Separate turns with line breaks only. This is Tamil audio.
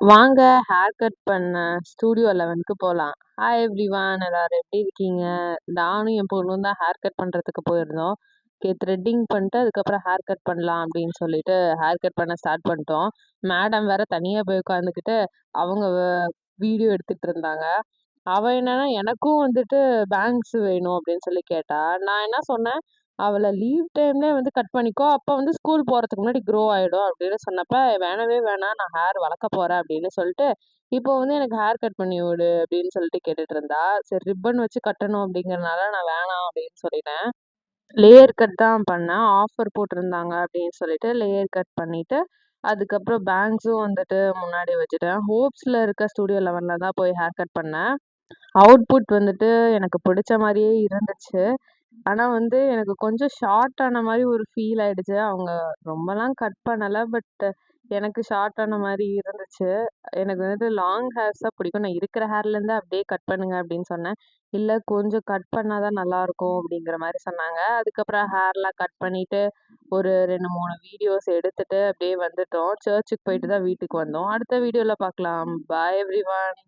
வாங்க ஹேர் கட் பண்ண ஸ்டூடியோ 11க்கு போலாம். ஹாய் எவ்ரிவான் எல்லாரும் எப்படி இருக்கீங்க? நானும் என் பொண்ணும் தான் ஹேர் கட் பண்றதுக்கு போயிருந்தோம். த்ரெட்டிங் பண்ணிட்டு அதுக்கப்புறம் ஹேர் கட் பண்ணலாம் அப்படின்னு சொல்லிட்டு ஹேர் கட் பண்ண ஸ்டார்ட் பண்ணிட்டோம். மேடம் வேற தனியா போய் உட்காந்துக்கிட்டு அவங்க வீடியோ எடுத்துட்டு இருந்தாங்க. அவ என்னன்னா எனக்கும் வந்துட்டு பேங்க்ஸ் வேணும் அப்படின்னு சொல்லி கேட்டா. நான் என்ன சொன்னேன், அவள லீவ் டைம்லயே வந்து கட் பண்ணிக்கோ. அப்ப வந்து ஸ்கூல் போறதுக்கு முன்னாடி க்ரோ ஆயிடும் அப்படின்னு சொன்னப்ப, வேணவே வேணாம் நான் ஹேர் வளர்க்க போறேன் அப்படின்னு சொல்லிட்டு, இப்போ வந்து எனக்கு ஹேர் கட் பண்ணி விடு அப்படின்னு சொல்லிட்டு கேட்டுட்டு இருந்தா. சரி ரிப்பன் வச்சு கட்டணும் அப்படிங்கிறனால நான் வேணாம் அப்படின்னு சொல்லிட்டேன். லேயர் கட் தான் பண்ணேன். ஆஃபர் போட்டிருந்தாங்க அப்படின்னு சொல்லிட்டு லேயர் கட் பண்ணிட்டு, அதுக்கப்புறம் பேங்க்ஸும் வந்துட்டு முன்னாடி வச்சுட்டேன். ஹோப்ஸ்ல இருக்க ஸ்டூடியோ 11ல தான் போய் ஹேர் கட் பண்ணேன். அவுட்புட் வந்துட்டு எனக்கு பிடிச்ச மாரியே இருந்துச்சு. ஆனா வந்து எனக்கு கொஞ்சம் ஷார்ட் ஆன மாரி ஒரு ஃபீல் ஆயிடுச்சு. அவங்க ரொம்பலாம் கட் பண்ணல. பட் எனக்கு ஷார்ட் ஆன மாரி இருந்துச்சு. எனக்கு வந்துட்டு லாங் ஹேர்ஸ் தான் பிடிக்கும். நான் இருக்கிற ஹேர்லேருந்து அப்படியே கட் பண்ணுங்க அப்படின்னு சொன்னேன். இல்ல கொஞ்சம் கட் பண்ணா தான் நல்லாயிருக்கும் அப்படிங்கிற மாரி சொன்னாங்க. அதுக்கப்புறம் ஹேர்லாம் கட் பண்ணிட்டு, ஒரு 2, 3 வீடியோஸ் எடுத்துட்டு அப்படியே வந்துட்டோம். சர்ச்சுக்கு போயிட்டு தான் வீட்டுக்கு வந்தோம். அடுத்த வீடியோல பார்க்கலாம். பாய் எவ்ரிவன்.